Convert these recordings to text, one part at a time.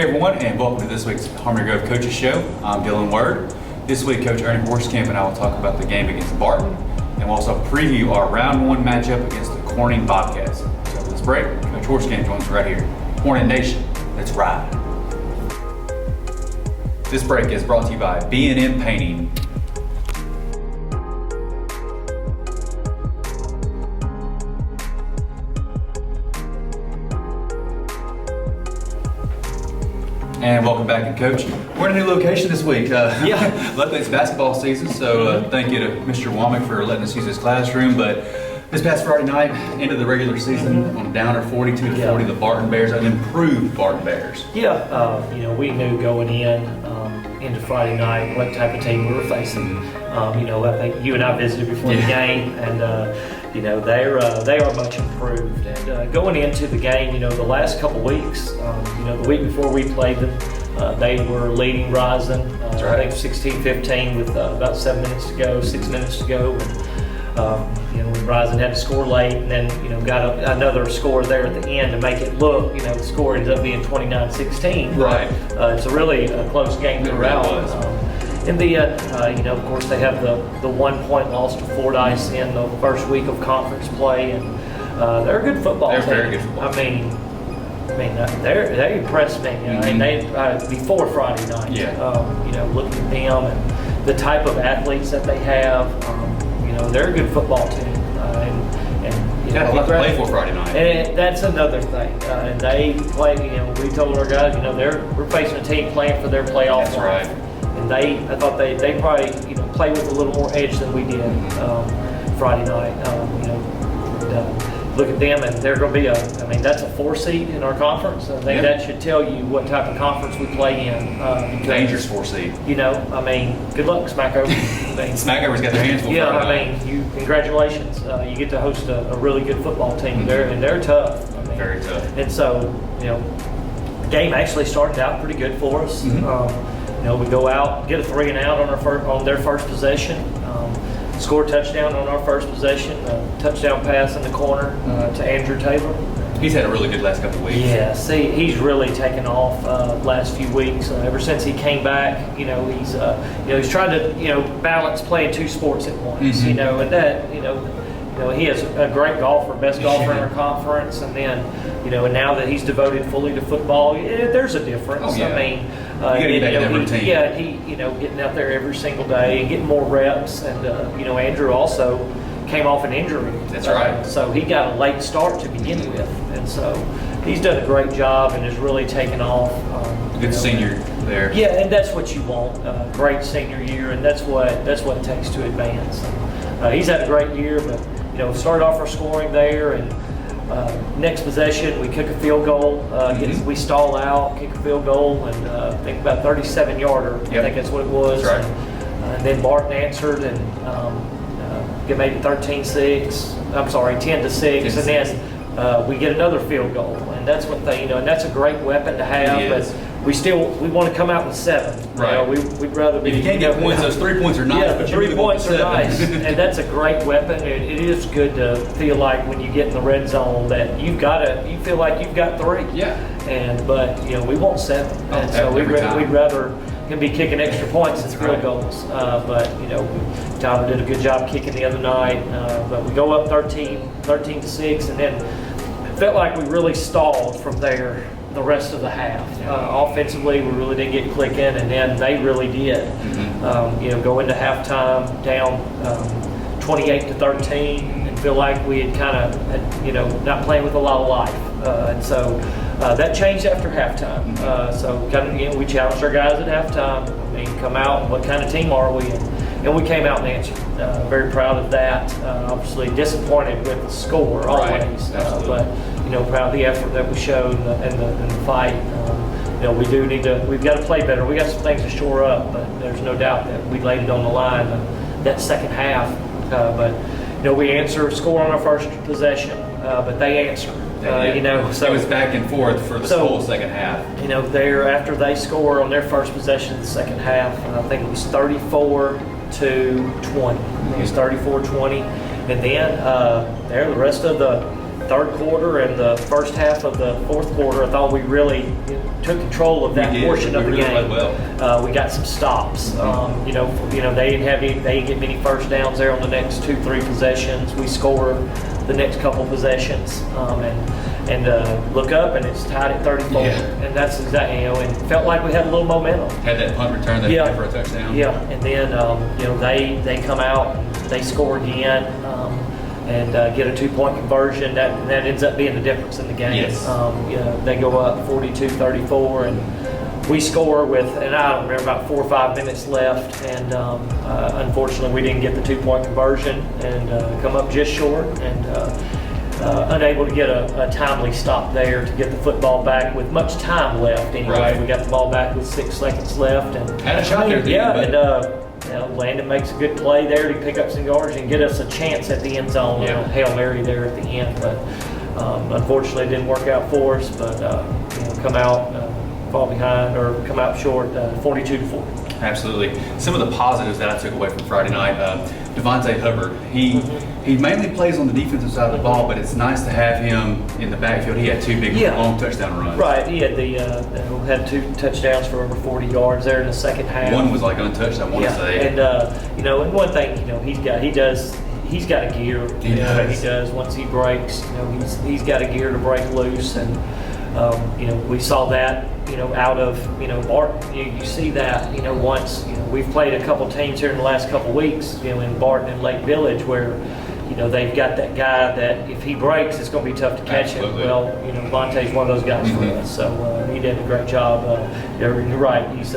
everyone, and welcome to this week's Harmony Grove Coaches Show. I'm Dylan Word. This week, Coach Ernie Horsecamp and I will talk about the game against Barton, and we'll also preview our round one matchup against the Corning Bobcats. So let's break. Coach Horsecamp joins us right here. Hornet Nation, let's ride. This break is brought to you by B&M Painting. And welcome back, and Coach. We're in a new location this week. Luckily it's basketball season, so thank you to Mr. Womack for letting us use his classroom. But this past Friday night, end of the regular season, on downer 42-40, the Barton Bears, an improved Barton Bears. We knew going into Friday night what type of team we were facing. I think you and I visited before the game, and they are much improved. And going into the game, the last couple weeks, the week before we played them, they were leading Rising. I think 16-15 with about 6 minutes to go. And Rising had to score late, and then got another score there at the end to make it look. The score ended up being 29-16. Right. It's a really close game throughout. In the end, of course, they have the 1 point loss to Fordyce in the first week of conference play, and they're a good football team. They're very good football. I mean, they impressed me. Before Friday night. Looking at them and the type of athletes that they have, they're a good football team. Got a lot to play for Friday night. And that's another thing. And they play. We told our guys, we're facing a team playing for their playoff. That's right. And I thought they probably play with a little more edge than we did Friday night. Look at them, and they're going to be that's a 4 seed in our conference. I think that should tell you what type of conference we play in. Dangerous 4 seed. Good luck, Smackover. Smackover's got their hands full. Congratulations. You get to host a really good football team. They're tough. Very tough. And so, the game actually started out pretty good for us. We go out, get a 3 and out on their first possession. Score a touchdown on our first possession. Touchdown pass in the corner to Andrew Taylor. He's had a really good last couple of weeks. Yeah, he's really taken off last few weeks. Ever since he came back, he's trying to balance playing 2 sports at once. And that he is a great golfer, best golfer in our conference, and then and now that he's devoted fully to football, there's a difference. Oh, yeah. Getting out there every single day and getting more reps, and Andrew also came off an injury. That's right. So he got a late start to begin with, and so he's done a great job and has really taken off. Good senior there. Yeah, and that's what you want. Great senior year, and that's what it takes to advance. He's had a great year, but started off our scoring there, and next possession we kick a field goal. We stall out, kick a field goal, and I think about 37-yarder. I think that's what it was. That's right. And then Barton answered and made it 13-6. I'm sorry, 10-6, and then we get another field goal, and that's what and that's a great weapon to have. But we want to come out with 7. Right. We'd rather be. If you can't get points, those 3 points are nice. Yeah, but the 3 points are nice, and that's a great weapon. It is good to feel like when you get in the red zone that you feel like you've got 3. Yeah. But we want 7, and so we'd rather him be kicking extra points than field goals. But Tyler did a good job kicking the other night. But we go up 13-6, and then it felt like we really stalled from there the rest of the half. Offensively, we really didn't get clicking, and then they really did. Go into halftime down 28-13, and feel like we had kind of not playing with a lot of life. And so that changed after halftime. We challenged our guys at halftime. Come out, and what kind of team are we? And we came out and answered. Very proud of that. Obviously disappointed with the score always, but proud of the effort that we showed in the fight. We've got to play better. We got some things to shore up, but there's no doubt that we laid it on the line that second half. We score on our first possession, but they answered. So it was back and forth for the whole second half. After they score on their first possession of the second half, I think it was 34-20. It was 34-20, and then the rest of the third quarter and the first half of the fourth quarter, I thought we really took control of that portion of the game. We got some stops. They didn't get many first downs there on the next 2-3 possessions. We scored the next couple possessions, and look up and it's tied at 34, and that's exactly and felt like we had a little momentum. Had that punt return that for a touchdown. Yeah, and then they come out, and they score again. And get a 2-point conversion. That ends up being the difference in the game. Yes. They go up 42-34, and we score with, and I don't remember, about 4 or 5 minutes left, and unfortunately we didn't get the 2-point conversion and come up just short, and unable to get a timely stop there to get the football back with much time left. Anyway, right. We got the ball back with 6 seconds left, and had a shot there. Landon makes a good play there to pick up some yards and get us a chance at the end zone. Hail Mary there at the end, but unfortunately it didn't work out for us. But come out, fall behind, or come out short, 42-40. Absolutely. Some of the positives that I took away from Friday night, Devontae Hubbard, he mainly plays on the defensive side of the ball, but it's nice to have him in the backfield. He had 2 big long touchdown runs. Right, he had had 2 touchdowns for over 40 yards there in the second half. One was like untouched, I want to say. And and one thing he's got a gear. He does. Once he breaks, he's got a gear to break loose, and we saw that out of Barton. You see that once we've played a couple teams here in the last couple weeks in Barton and Lake Village where they've got that guy that if he breaks it's going to be tough to catch him. Well, Vontae's one of those guys for us, so he did a great job. You're right. He's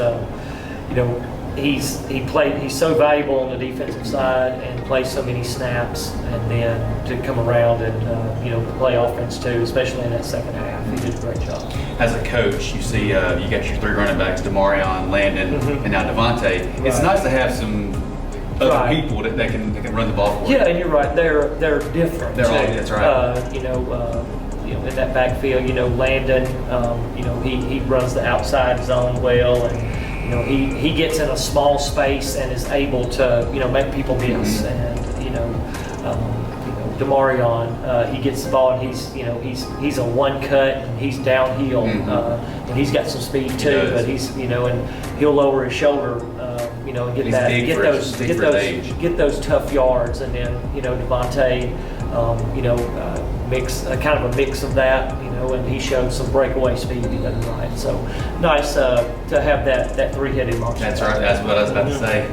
so valuable on the defensive side and plays so many snaps, and then to come around and play offense too, especially in that second half. He did a great job. As a coach, you see you got your 3 running backs, Demarion, Landon, and now Devontae. It's nice to have some other people that can run the ball for you. Yeah, and you're right. They're different. That's right. In that backfield, Landon, he runs the outside zone well, and he gets in a small space and is able to make people miss. And Demarion, he gets the ball and he's a one cut and he's downhill, and he's got some speed too. But he's and he'll lower his shoulder, and get those tough yards. And then Devontae, mix kind of a mix of that, and he showed some breakaway speed the other night. So nice to have that 3-headed monster. That's right. That's what I was about to say.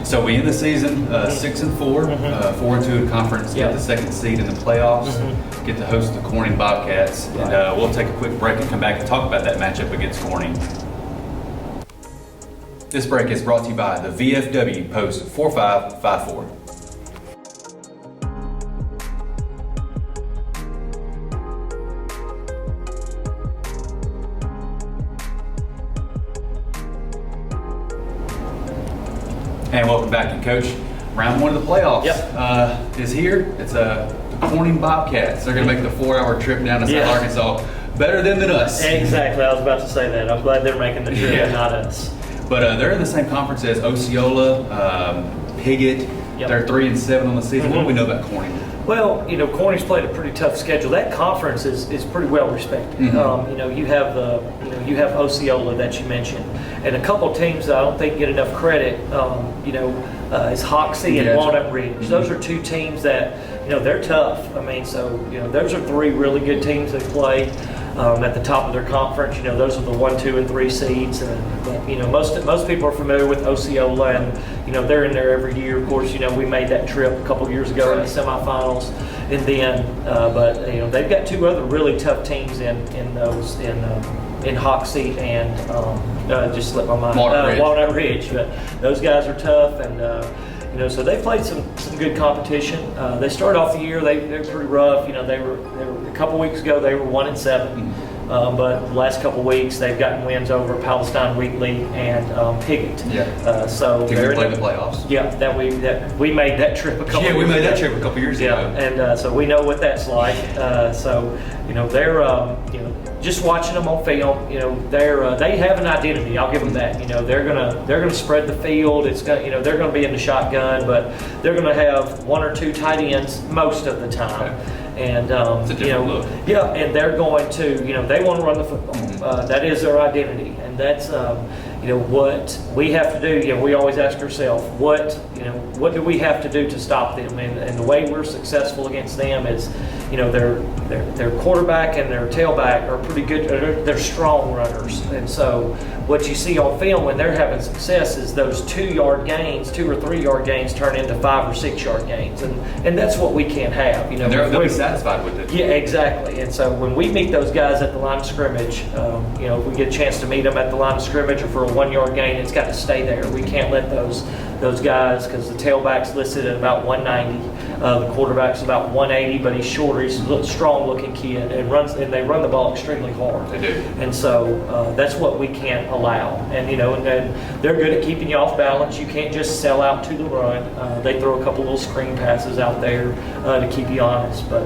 So we end the season 6-4, 4-2 in conference, get the 2nd seed in the playoffs, get to host the Corning Bobcats, and we'll take a quick break and come back and talk about that matchup against Corning. This break is brought to you by the VFW Post 4554. And welcome back, and Coach. Round 1 of the playoffs is here. It's the Corning Bobcats. They're going to make the 4-hour trip down to South Arkansas. Better than us. Exactly. I was about to say that. I'm glad they're making the trip, not us. But they're in the same conference as Osceola, Piggott. They're 3-7 on the season. What do we know about Corning? Well, Corning's played a pretty tough schedule. That conference is pretty well respected. You have Osceola that you mentioned, and a couple teams that I don't think get enough credit. Is Hoxie and Walnut Ridge. Those are 2 teams that they're tough. Those are 3 really good teams that play at the top of their conference. Those are the 1, 2, and 3 seeds. But most people are familiar with Osceola, and they're in there every year. Of course, we made that trip a couple years ago in the semifinals, and then but they've got 2 other really tough teams in Hoxie and just slipped my mind. Walnut Ridge. But those guys are tough, and so they played some good competition. They started off the year, they're pretty rough. They were a couple weeks ago they were 1-7. But the last couple of weeks they've gotten wins over Palestine Wheatley and Piggott. So they're in the playoffs. That we made that trip a couple. Yeah, we made that trip a couple years ago. And so we know what that's like. So they're just watching them on film. They have an identity. I'll give them that. They're gonna spread the field. It's gonna they're gonna be in the shotgun, but they're gonna have 1 or 2 tight ends most of the time. And It's a different look. yeah, and they're going to, they want to run the football. That is their identity, and that's what we have to do. We always ask ourselves, what do we have to do to stop them? And the way we're successful against them is, their quarterback and their tailback are pretty good. They're strong runners, and so what you see on film when they're having success is those 2-yard gains, 2 or 3 yard gains turn into 5 or 6 yard gains, and that's what we can't have. They'll be satisfied with it. Yeah, exactly. And so when we meet those guys at the line of scrimmage, if we get a chance to meet them at the line of scrimmage or for a 1-yard gain, it's got to stay there. We can't let those guys, because the tailback's listed at about 190, the quarterback's about 180, but he's shorter. He's a strong-looking kid, and they run the ball extremely hard. They do. And so that's what we can't allow. And and they're good at keeping you off balance. You can't just sell out to the run. They throw a couple little screen passes out there to keep you honest. But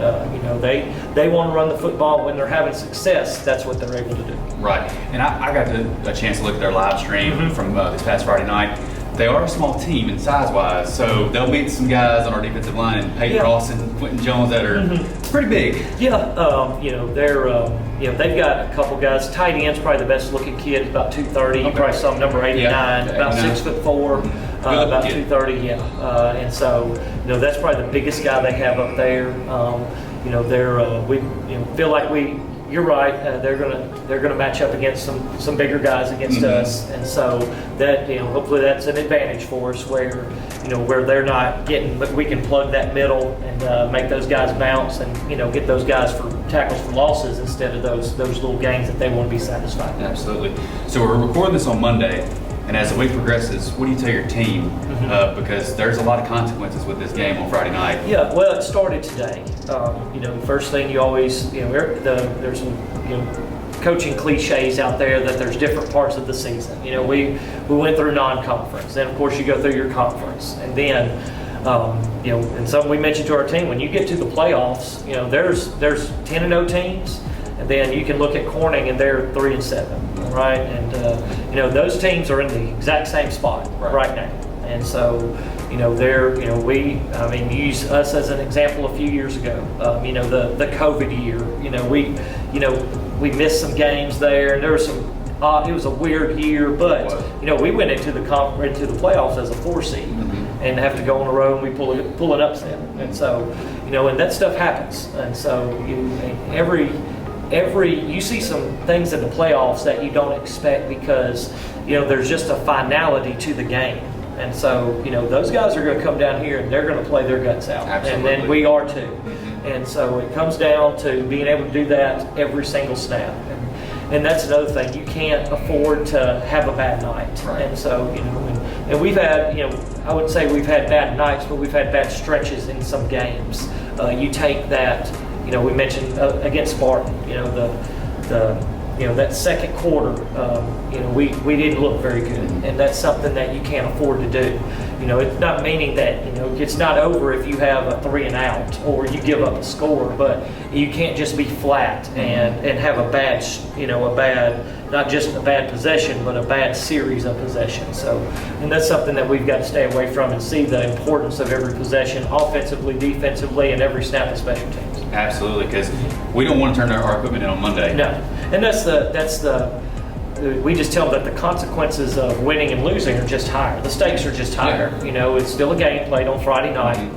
they want to run the football when they're having success. That's what they're able to do. Right. And I got a chance to look at their live stream from this past Friday night. They are a small team in size-wise, so they'll meet some guys on our defensive line, and Peyton Ross and Quentin Jones, that are pretty big. Yeah, they're they've got a couple guys. Tight end's probably the best-looking kid, about 230. You probably saw him, number 89, about 6'4", about 230. Yeah, and so that's probably the biggest guy they have up there. We feel like you're right. They're gonna match up against some bigger guys against us, and so that hopefully that's an advantage for us where they're not getting, but we can plug that middle and make those guys bounce and get those guys for tackles for losses instead of those little gains that they want to be satisfied with. Absolutely. So we're recording this on Monday. And as the week progresses, what do you tell your team? Because there's a lot of consequences with this game on Friday night. Yeah, well, it started today. The first thing you always, there's some, coaching cliches out there that there's different parts of the season. We went through non-conference, then of course you go through your conference, and then and something we mentioned to our team, when you get to the playoffs, there's 10-0 teams. And then you can look at Corning, and they're 3-7, right? And those teams are in the exact same spot right now. And so, you use us as an example a few years ago. The COVID year. We missed some games there, and there was some. It was a weird year, but we went into the playoffs as a 4 seed, and have to go on the road, and we pull an upset. And so, and that stuff happens. And so you see some things in the playoffs that you don't expect because there's just a finality to the game, and so those guys are going to come down here and they're going to play their guts out. Absolutely. And then we are too. And so it comes down to being able to do that every single snap, and that's another thing, you can't afford to have a bad night. Right. And so and we've had I wouldn't say we've had bad nights, but we've had bad stretches in some games. You take that. We mentioned against Barton, that second quarter, we didn't look very good, and that's something that you can't afford to do. It's not meaning that it's not over if you have a 3 and out or you give up a score, but you can't just be flat and have a bad, not just a bad possession, but a bad series of possessions. So, and that's something that we've got to stay away from and see the importance of every possession, offensively, defensively, and every snap of special teams. Absolutely, because we don't want to turn our equipment in on Monday. No, and we just tell them that the consequences of winning and losing are just higher. The stakes are just higher. It's still a game played on Friday night.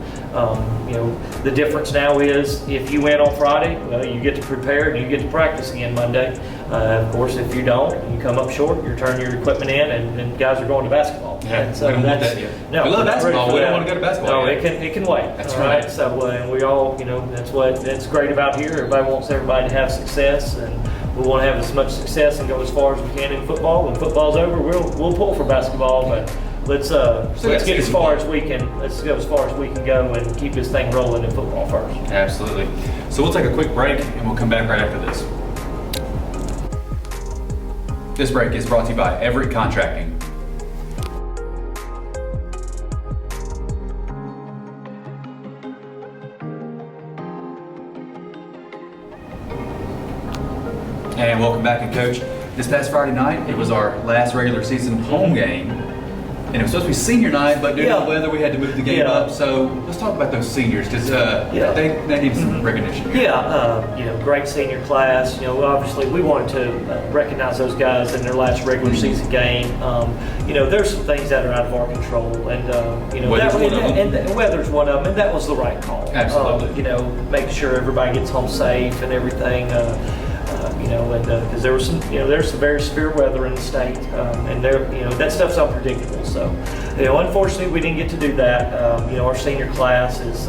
The difference now is if you win on Friday, well, you get to prepare and you get to practice again Monday. Of course, if you don't, you come up short, you turn your equipment in, and guys are going to basketball. Yeah, and so we don't want that yet. No, we love basketball. We don't want to go to basketball. No, yet. it can wait. That's all right. So, and we all, that's great about here. Everybody wants everybody to have success, and we want to have as much success and go as far as we can in football. When football's over, we'll pull for basketball, but let's get as far as we can. Let's go as far as we can go and keep this thing rolling in football first. Absolutely. So we'll take a quick break and we'll come back right after this. This break is brought to you by Everett Contracting. And welcome back, and Coach. This past Friday night, it was our last regular season home game And it was supposed to be senior night, but due to Yeah. the weather, we had to move the game Yeah. up. So let's talk about those seniors, because they need some recognition here. Yeah, great senior class. Obviously we wanted to recognize those guys in their last regular season game. There's some things that are out of our control, and Weather's one of them. and weather's one of them, and that was the right call. Absolutely. Making sure everybody gets home safe and everything. Because there was there's some very severe weather in the state, and that stuff's unpredictable. So, unfortunately, we didn't get to do that. Our senior class is,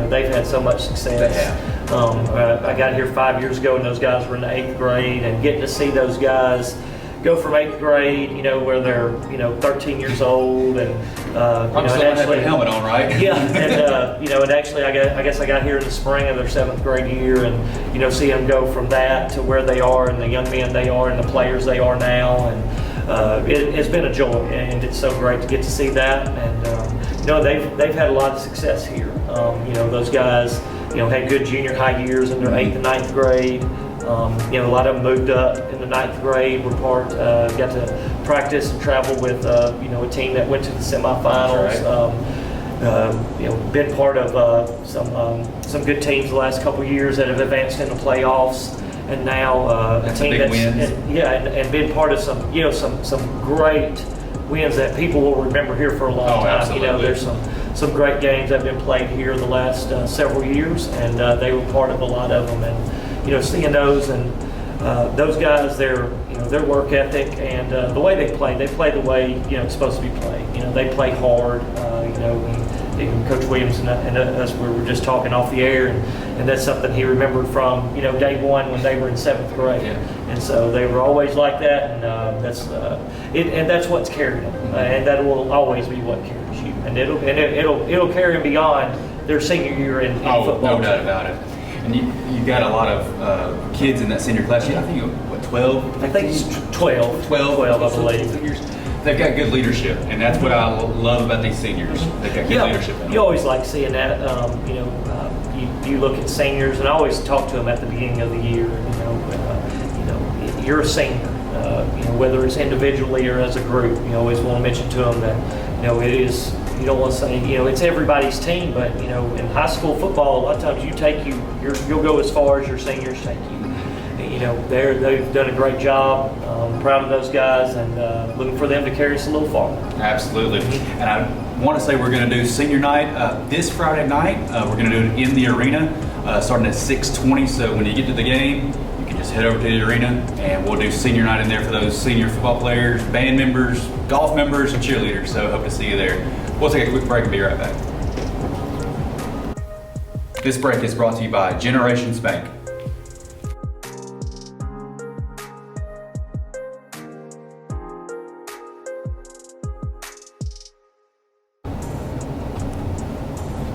they've had so much success. They have. I got here 5 years ago, and those guys were in the 8th grade, and getting to see those guys go from 8th grade, where they're 13 years old, and I'm still gonna have a helmet on, right? Yeah, and actually, I guess I got here in the spring of their 7th grade year, and see them go from that to where they are, and the young men they are, and the players they are now, and it's been a joy, and it's so great to get to see that, and they've had a lot of success here. Those guys, had good junior high years in their 8th and 9th grade. A lot of them moved up in the 9th grade. Got to practice and travel with a team that went to the semifinals. Been part of some good teams the last couple years that have advanced in the playoffs, and now a team that's and been part of some great wins that people will remember here for a long time. Absolutely. There's some great games that have been played here the last several years, and they were part of a lot of them. And seeing those and those guys, their work ethic and the way they play the way it's supposed to be played. They play hard. Even Coach Williams and us, we were just talking off the air, and that's something he remembered from day one when they were in 7th grade. Yeah. And so they were always like that, and that's what's carried them, and that will always be what carries you, and it'll carry them beyond their senior year in football. No doubt about it. And you got a lot of kids in that senior class. I think 12? I think it's 12, I believe. They've got good leadership, and that's what I love about these seniors. They've got good leadership. You always like seeing that. You look at seniors, and I always talk to them at the beginning of the year. You're a senior. Whether it's individually or as a group, you always want to mention to them that it is. You don't want to say it's everybody's team, but in high school football, a lot of times you'll go as far as your seniors take you. They've done a great job. I'm proud of those guys, and looking for them to carry us a little farther. Absolutely. And I want to say we're going to do senior night this Friday night. We're going to do it in the arena, starting at 6:20. So when you get to the game, you can just head over to the arena, and we'll do senior night in there for those senior football players, band members, golf members, and cheerleaders. So hope to see you there. We'll take a quick break and be right back. This break is brought to you by Generations Bank.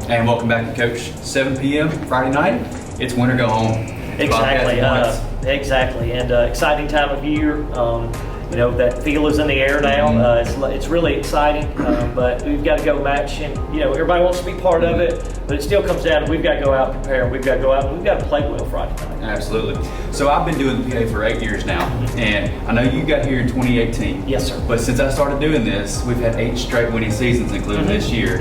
And welcome back to Coach. 7 p.m. Friday night. It's winter go home. Exactly, and exciting time of year. That feel is in the air now. It's really exciting, but we've got to go match, and everybody wants to be part of it, but it still comes down to we've got to go out and prepare. We've got to go out and we've got to play well Friday night. Absolutely. So I've been doing PA for 8 years now, and I know you got here in 2018. Yes, sir. But since I started doing this, we've had 8 straight winning seasons, including this year.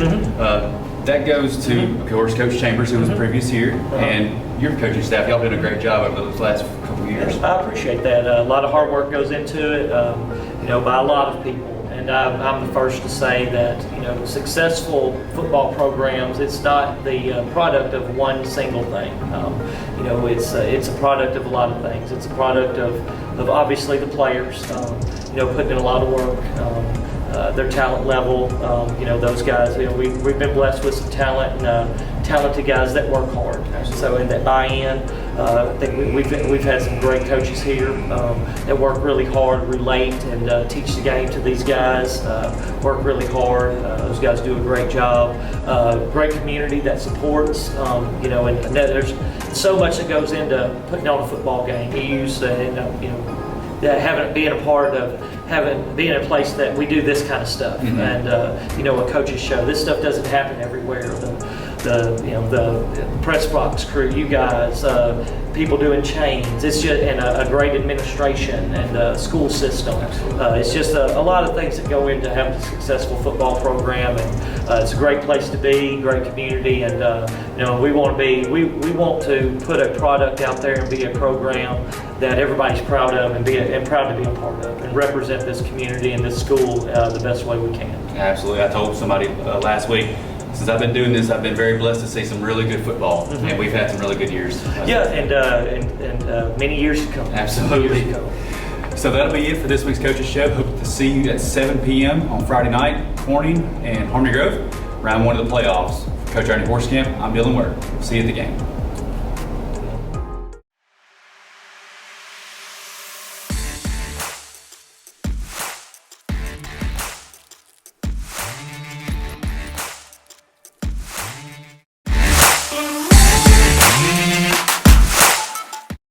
That goes to, of course, Coach Chambers, who was previous here, and your coaching staff. Y'all did a great job over those last couple of years. I appreciate that. A lot of hard work goes into it, by a lot of people. And I'm the first to say that, successful football programs, it's not the product of one single thing. It's a product of a lot of things. It's a product of obviously the players, putting in a lot of work. Their talent level, those guys. We've been blessed with some talent and talented guys that work hard. So in that buy-in, I think we've had some great coaches here that work really hard, relate, and teach the game to these guys. Work really hard. Those guys do a great job. Great community that supports. And there's so much that goes into putting on a football game. Being a part of being in a place that we do this kind of stuff, and a coach's show. This stuff doesn't happen everywhere. the press box crew, you guys, people doing chains. It's just and a great administration and a school system. It's just a lot of things that go into having a successful football program, and it's a great place to be, great community, and we want to put a product out there and be a program that everybody's proud of and proud to be a part of, and represent this community and this school the best way we can. Absolutely. I told somebody last week, since I've been doing this, I've been very blessed to see some really good football, and we've had some really good years. Yeah, and many years to come. Absolutely. Years to come. So that'll be it for this week's Coaches Show. Hope to see you at 7 p.m. on Friday night, Corning and Harmony Grove, round 1 of the playoffs. Coach Ernie Horskamp, I'm Dylan Word. See you at the game.